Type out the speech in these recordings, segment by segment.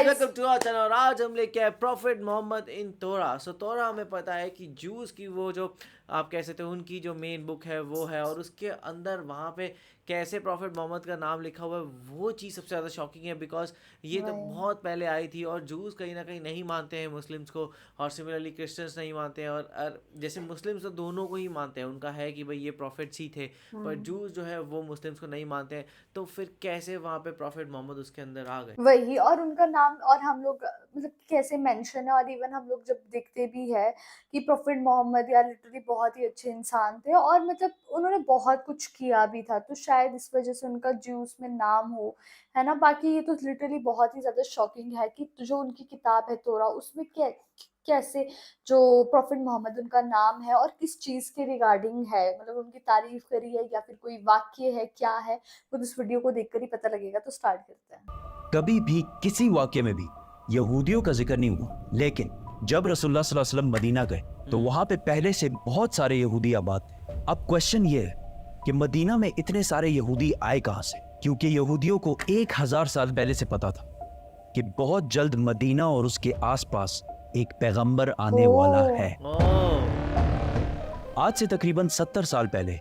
Welcome to our channel. और आज हम लेके आए प्रॉफिट मोहम्मद इन तोरा। सो तोरा हमें पता है कि जूस की वो जो आप कह सकते हो उनकी जो मेन बुक है वो है, और उसके अंदर वहाँ पे कैसे प्रॉफिट मोहम्मद का नाम लिखा हुआ है वो चीज़ सबसे ज़्यादा शॉकिंग है, बिकॉज ये तो वही। बहुत पहले आई थी। और जूस कहीं ना कहीं नहीं मानते हैं मुस्लिम्स को, और सिमिलरली क्रिश्चियंस नहीं मानते हैं, और जैसे मुस्लिम्स तो दोनों को ही मानते हैं, उनका है कि भाई ये प्रॉफिट्स ही थे। पर हम्म। जूस जो है वो मुस्लिम्स को नहीं मानते हैं। तो फिर कैसे वहाँ पे प्रॉफिट मोहम्मद उसके अंदर आ गए? वही, और उनका नाम, और हम लोग मतलब कैसे मेंशन है, और इवन हम लोग जब देखते भी है कि प्रोफेट मोहम्मद यार लिटरली बहुत ही अच्छे इंसान थे, और मतलब उन्होंने बहुत कुछ किया भी था, तो शायद इस वजह से उनका ज्यूस में नाम हो, है ना। बाकी ये तो लिटरली बहुत ही ज्यादा शॉकिंग है कि जो उनकी किताब है तोरा, उसमें कैसे जो प्रोफेट मोहम्मद उनका नाम है और किस चीज के रिगार्डिंग है, मतलब उनकी तारीफ करी है या फिर कोई वाक्य है, क्या है, वो इस वीडियो को देखकर ही पता लगेगा। तो स्टार्ट करते हैं। कभी भी किसी वाक्य में भी यहूदियों का जिक्र नहीं हुआ, लेकिन जब रसूलुल्लाह सल्लल्लाहु अलैहि वसल्लम मदीना गए तो वहां पे पहले से बहुत सारे यहूदी आबाद थे। अब क्वेश्चन ये है कि मदीना में इतने सारे यहूदी आए कहां से? क्योंकि यहूदियों को 1000 साल पहले से पता था कि बहुत जल्द मदीना और उसके आसपास एक पैगंबर आने वाला है। आज से तकरीबन 70 साल पहले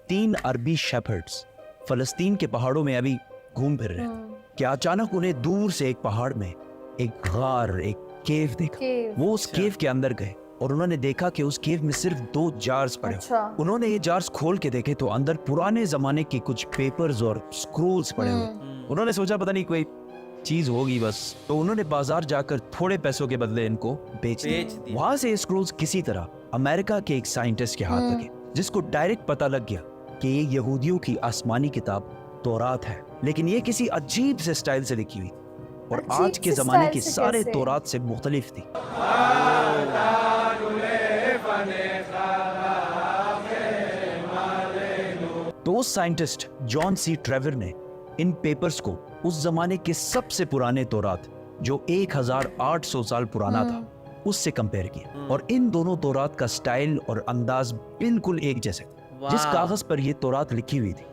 3 अरबी शेफर्ड्स फलस्तीन के पहाड़ों में अभी घूम फिर रहे थे कि अचानक उन्हें दूर से एक पहाड़ में एक गार, एक केव देखा। केव। वो उस केव के अंदर गए और उन्होंने देखा कि उस केव में सिर्फ 2 जार्स पड़े हुए। अच्छा। उन्होंने ये जार्स खोल के देखे तो अंदर पुराने जमाने के कुछ पेपर्स और स्क्रोल्स पड़े हुए। उन्होंने सोचा पता नहीं कोई चीज होगी बस, तो उन्होंने बाजार जाकर थोड़े पैसों के बदले इनको बेच दिया। वहां से ये स्क्रोल्स किसी तरह अमेरिका के एक साइंटिस्ट के हाथ लगे, जिसको डायरेक्ट पता लग गया कि ये यहूदियों की आसमानी किताब तौरात है, लेकिन ये किसी अजीब से स्टाइल से लिखी हुई और आज के जमाने के सारे तौरात से मुख्तलिफ थी। तो उस साइंटिस्ट जॉन सी ट्रेवर ने इन पेपर्स को उस जमाने के सबसे पुराने तौरात, जो 1800 साल पुराना था, उससे कंपेयर किया, और इन दोनों तौरात का स्टाइल और अंदाज बिल्कुल एक जैसे। जिस कागज पर यह तौरात लिखी हुई थी,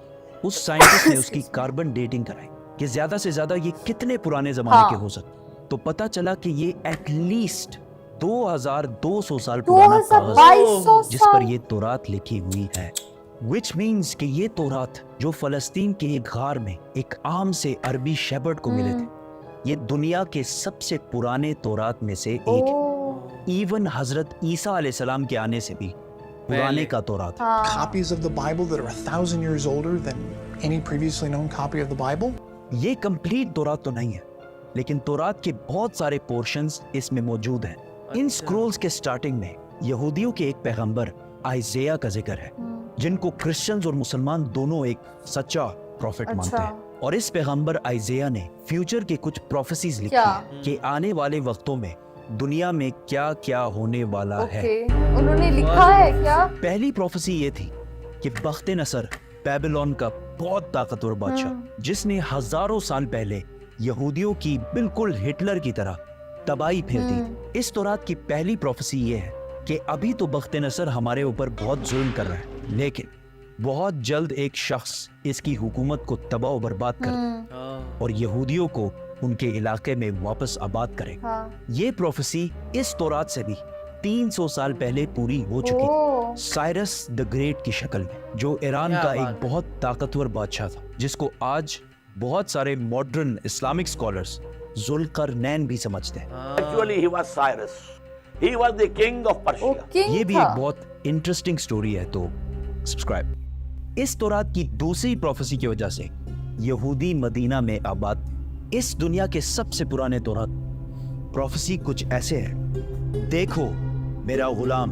उस साइंटिस्ट ने उसकी कार्बन डेटिंग कराई कि ज्यादा से ज्यादा ये कितने पुराने जमाने के हो सकते। तो पता चला कि ये एटलीस्ट 2200 साल पुराना कागज जिस पर ये तौरात लिखी हुई है। Which means कि ये तौरात जो फलस्तीन के एक गार में एक आम से अरबी शेफर्ड को मिले थे, ये दुनिया के सबसे पुराने तौरात में से एक है। इवन हजरत ईसा अलैहिस्सलाम के आने से भी पुराने का तौरात। Copies of the Bible that are 1,000 years older than any previously known copy of the Bible? ये कंप्लीट तौरात तो नहीं है, लेकिन तौरात के बहुत सारे पोर्शंस इसमें मौजूद हैं। इन स्क्रोल्स के स्टार्टिंग में यहूदियों के एक पैगंबर आइज़ाया का जिक्र है, जिनको क्रिश्चियंस और मुसलमान दोनों एक सच्चा प्रॉफिट मानते हैं। और इस पैगंबर आइज़ाया ने फ्यूचर के कुछ प्रोफेसीज लिखी हैं कि आने वाले वक्तों में दुनिया में क्या क्या होने वाला है। उन्होंने लिखा है क्या? पहली प्रोफेसी ये थी कि बख्ते नसर बेबीलोन का बहुत ताकतवर बादशाह, जिसने हजारों साल पहले यहूदियों की बिल्कुल हिटलर की तरह तबाही फेर दी। इस तौरात की पहली प्रोफेसी ये है कि अभी तो बख्ते नसर हमारे ऊपर बहुत जुल्म कर रहा है, लेकिन बहुत जल्द एक शख्स इसकी हुकूमत को तबाह और बर्बाद कर और यहूदियों को उनके इलाके में वापस आबाद करेगा। ये प्रोफेसी इस तौरात से भी 300 साल पहले पूरी हो चुकी थी, साइरस द ग्रेट की शक्ल में, जो ईरान का एक बहुत ताकतवर बादशाह था, जिसको आज बहुत सारे मॉडर्न इस्लामिक स्कॉलर्स जुल्करनैन भी समझते हैं। Actually, he was Cyrus. He was the king of Persia. ये भी एक बहुत इंटरेस्टिंग स्टोरी है, तो सब्सक्राइब। इस तौरात की दूसरी प्रोफेसी की वजह से यहूदी मदीना में आबाद इस दुनिया के सबसे पुराने तौरात प्रोफेसी कुछ ऐसे है। देखो मेरा गुलाम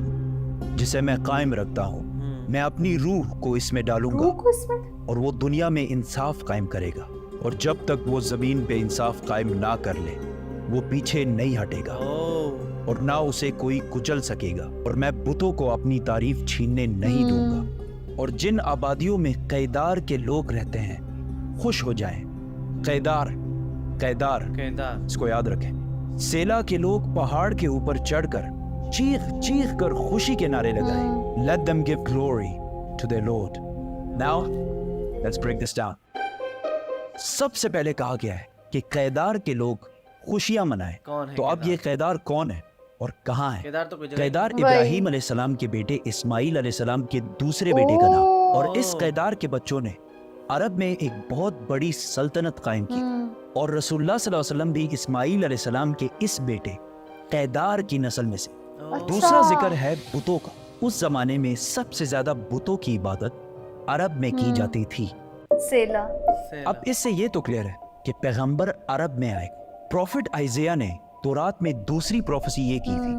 जिसे मैं कायम रखता हूँ, मैं अपनी रूह को इसमें डालूंगा और वो दुनिया में इंसाफ कायम करेगा, और जब तक वो जमीन पे इंसाफ कायम ना कर ले वो पीछे नहीं हटेगा और ना उसे कोई कुचल सकेगा, और मैं बुतों को अपनी तारीफ छीनने नहीं दूंगा। और जिन आबादियों में कैदार के लोग रहते हैं खुश हो जाएं। कैदार कैदार इसको याद रखें। सेला के लोग पहाड़ के ऊपर चढ़कर चीख चीख कर खुशी के नारे लगाएं। Let them give glory to their Lord. Now let's break this down. सबसे पहले कहा गया है कि कैदार के लोग खुशियां मनाए। कौन है तो अब केदार? ये केदार कौन है और कहाँ है? केदार तो कोई जगह केदार वही। इब्राहिम अलैहिस्सलाम के बेटे इस्माइल अलैहिस्सलाम के दूसरे बेटे का नाम। और इस ओह। केदार के बच्चों ने अरब में एक बहुत बड़ी सल्तनत कायम की। और रसूलुल्लाह सल्लल्लाहु अलैहि वसल्लम भी इस्माइल अलैहिस्सलाम के इस बेटे केदार की नस्ल में से। ओह। दूसरा अच्छा। जिक्र है बुतों का। उस जमाने में सबसे ज्यादा बुतों की इबादत अरब में की जाती थी। सेला। सेला। अब इससे ये तो क्लियर है कि पैगंबर अरब में आए। प्रॉफिट आइजिया ने तौरात में दूसरी प्रोफेसी ये की थी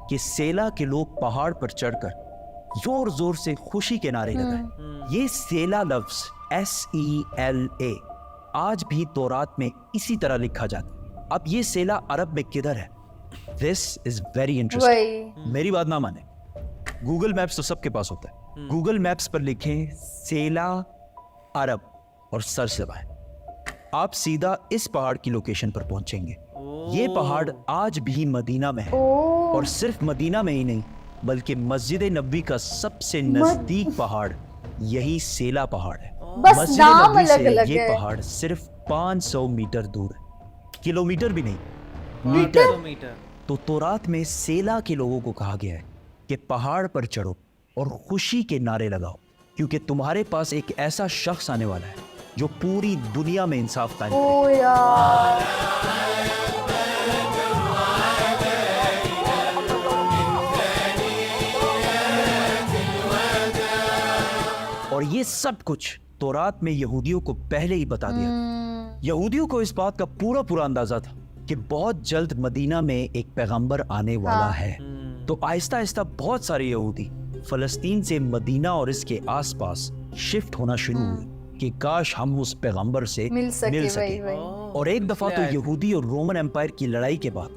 कि सेला के लोग पहाड़ पर चढ़कर जोर जोर से खुशी के नारे लगाए। ये सेला लफ्ज SELA आज भी तौरात में इसी तरह लिखा जाता है। अब ये सेला अरब में किधर है? This is very interesting. वही। मेरी बात ना माने, गूगल मैप्स तो सबके पास होता है। गूगल मैप्स पर लिखें सेला अरब और सर्च दबाएं, आप सीधा इस पहाड़ की लोकेशन पर पहुंचेंगे। ये पहाड़ आज भी मदीना में है। ओह। और सिर्फ मदीना में ही नहीं बल्कि मस्जिद नबी का सबसे नजदीक पहाड़ यही सेला पहाड़ है। बस मस्जिद नाम नबी से अलग-अलग ये है। पहाड़ सिर्फ 500 मीटर दूर है, किलोमीटर भी नहीं, 500 मीटर। मीटर। तो तौरात में सेला के लोगों को कहा गया है कि पहाड़ पर चढ़ो और खुशी के नारे लगाओ, क्योंकि तुम्हारे पास एक ऐसा शख्स आने वाला है जो पूरी दुनिया में इंसाफ कायम करेगा। ओ यार। और ये सब कुछ तौरात में यहूदियों को पहले ही बता दिया था। यहूदियों को इस बात का पूरा अंदाजा था कि बहुत जल्द मदीना में एक पैगंबर आने वाला है। तो आहिस्ता आहिस्ता बहुत सारे यहूदी फलस्तीन से मदीना और इसके आसपास शिफ्ट होना शुरू हुए कि काश हम उस पैगंबर से मिल सके। वही। और एक दफा तो इसलिए आए थे। यहूदी और रोमन एम्पायर की लड़ाई के बाद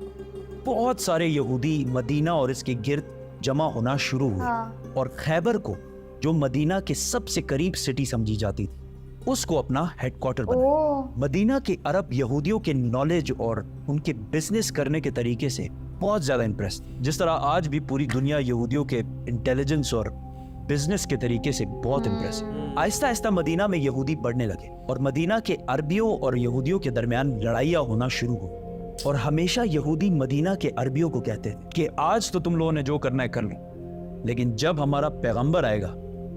बहुत सारे यहूदी मदीना और इसके गिर्द जमा होना शुरू हुए। हाँ। और खैबर को, जो मदीना के सबसे करीब सिटी समझी जाती थी, उसको अपना हेडक्वार्टर बनाया। ओह। मदीना के अरब यहूदियों के नॉलेज और उनके बिजनेस करने के तरीके से बहुत ज्यादा इम्प्रेस, जिस तरह आज भी पूरी दुनिया यहूदियों के इंटेलिजेंस और बिजनेस के तरीके से बहुत इम्प्रेस है। आहिस्ता आहिस्ता मदीना में यहूदी बढ़ने लगे और मदीना के अरबियों और यहूदियों के दरमियान लड़ाइयाँ होना शुरू हुई। और हमेशा यहूदी मदीना के अरबियों को कहते थे कि आज तो तुम लोगों ने जो करना है कर लो, लेकिन जब हमारा पैगंबर आएगा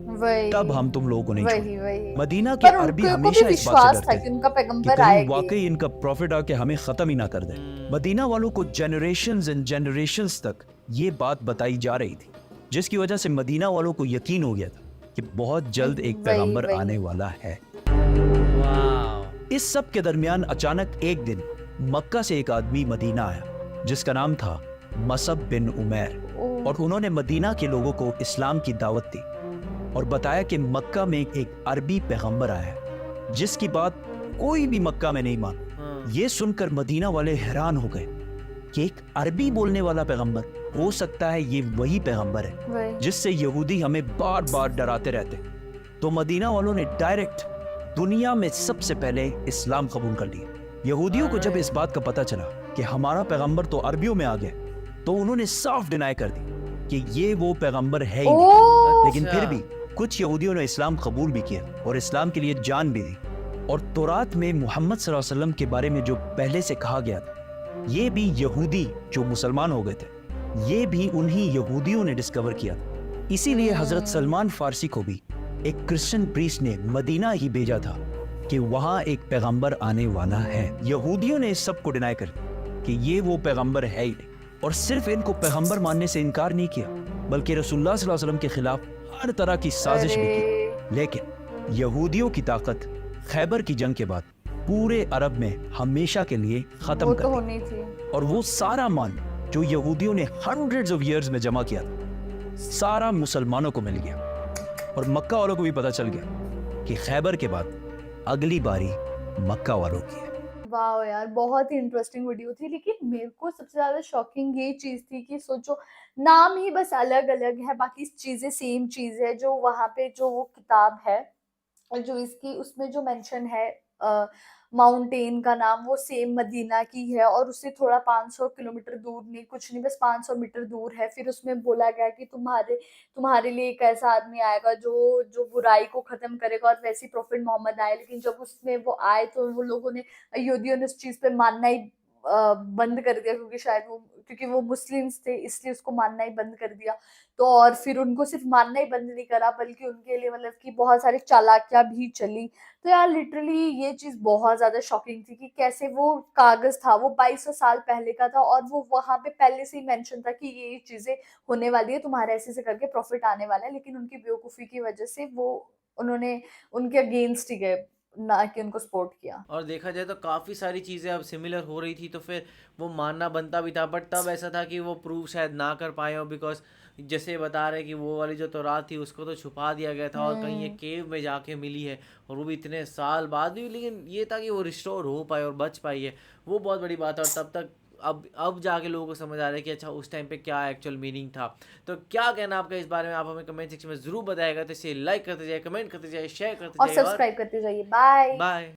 वही। तब हम तुम लोगों को नहीं वही छोड़ेंगे। वही। मदीना के पर अरबी उनको भी हमेशा इस बात से विश्वास था डरते कि थे उनका कि पैगंबर कहीं आएगी। वाकई इनका प्रॉफिट आके हमें खत्म ही ना कर दे। मदीना वालों को जनरेशंस एंड जनरेशंस तक ये बात बताई जा रही थी, जिसकी वजह से मदीना वालों को यकीन हो गया था कि बहुत जल्द एक वही, पैगंबर वही। आने वाला है। वाव। इस सब के दरमियान अचानक एक दिन मक्का से एक आदमी मदीना आया जिसका नाम था मसअब बिन उमैर। ओह। और उन्होंने मदीना के लोगों को इस्लाम की दावत दी और बताया कि मक्का में एक अरबी पैगंबर आया है जिसकी बात कोई भी मक्का में नहीं माना। ये सुनकर मदीना वाले हैरान हो गए कि एक अरबी बोलने वाला पैगंबर, हो सकता है ये वही पैगंबर है वही। जिससे यहूदी हमें बार बार डराते रहते। तो मदीना वालों ने डायरेक्ट दुनिया में सबसे पहले इस्लाम कबूल कर लिया। यहूदियों को जब इस बात का पता चला कि हमारा पैगंबर तो अरबियों में आ गया, तो उन्होंने साफ डिनाई कर दी कि ये वो पैगंबर है ही नहीं। ओह। लेकिन फिर भी कुछ यहूदियों ने इस्लाम कबूल भी किया और इस्लाम के लिए जान भी दी। और तौरात में मोहम्मद सल्लल्लाहु अलैहि वसल्लम के बारे में जो पहले से कहा गया था, ये भी यहूदी जो मुसलमान हो गए थे, ये भी उन्हीं यहूदियों ने डिस्कवर किया था। इसीलिए हजरत सलमान फारसी को भी एक क्रिश्चियन प्रीस्ट ने मदीना ही भेजा था कि वहां एक पैगंबर आने वाला है। यहूदियों ने इस सब को डिनाई कर दिया कि ये वो पैगंबर है ही नहीं। और सिर्फ इनको पैगंबर मानने से इनकार नहीं किया, बल्कि रसूलुल्लाह सल्लल्लाहु अलैहि वसल्लम के खिलाफ हर तरह की साजिश भी की। लेकिन यहूदियों की ताकत खैबर की जंग के बाद पूरे अरब में हमेशा के लिए खत्म वो कर तो दी। होनी थी। और वो सारा माल जो यहूदियों ने हंड्रेड्स ऑफ इयर्स में जमा किया था, सारा मुसलमानों को मिल गया। और मक्का वालों को भी पता चल गया कि खैबर के बाद अगली बारी मक्का वालों की है। वाह यार, बहुत ही इंटरेस्टिंग वीडियो थी। लेकिन मेरे को सबसे ज्यादा शॉकिंग ये चीज थी कि सोचो, नाम ही बस अलग अलग है, बाकी चीजें सेम चीज है। जो वहां पे जो वो किताब है और जो इसकी उसमें जो मेंशन है माउंटेन का नाम, वो सेम मदीना की है और उससे थोड़ा 500 किलोमीटर दूर नहीं, कुछ नहीं, बस 500 मीटर दूर है। फिर उसमें बोला गया कि तुम्हारे लिए एक ऐसा आदमी आएगा जो जो बुराई को खत्म करेगा, और वैसे ही प्रोफेट मोहम्मद आए। लेकिन जब उसमें वो आए तो वो लोगों ने, यहूदियों ने उस चीज पे मानना ही बंद कर दिया, क्योंकि वो मुस्लिम्स थे इसलिए उसको मानना ही बंद कर दिया। तो और फिर उनको सिर्फ मानना ही बंद नहीं करा, बल्कि उनके लिए मतलब कि बहुत सारी चालाकियां भी चली। तो यार लिटरली ये चीज बहुत ज्यादा शॉकिंग थी कि कैसे वो कागज था, वो 2200 साल पहले का था, और वो वहां पे पहले से ही मेंशन था कि ये चीजें होने वाली है, तुम्हारे ऐसे से करके प्रॉफिट आने वाला है। लेकिन उनकी बेवकूफी की वजह से वो उन्होंने उनके अगेंस्ट ही गए, ना कि उनको सपोर्ट किया। और देखा जाए तो काफ़ी सारी चीज़ें अब सिमिलर हो रही थी, तो फिर वो मानना बनता भी था। बट तब ऐसा था कि वो प्रूव शायद ना कर पाए हो, बिकॉज जैसे बता रहे कि वो वाली जो तौरात थी उसको तो छुपा दिया गया था और कहीं ये केव में जाके मिली है, और वो भी इतने साल बाद भी। लेकिन ये था कि वो रिस्टोर हो पाए और बच पाई है, वो बहुत बड़ी बात है। और तब तक अब जाके लोगों को समझ आ रहा है कि अच्छा उस टाइम पे क्या एक्चुअल मीनिंग था। तो क्या कहना आपका इस बारे में, आप हमें कमेंट सेक्शन में ज़रूर बताएगा। तो इसे लाइक करते जाइए, कमेंट करते जाइए, शेयर करते और जाइए, और सब्सक्राइब करते जाइए। बाय। बाय।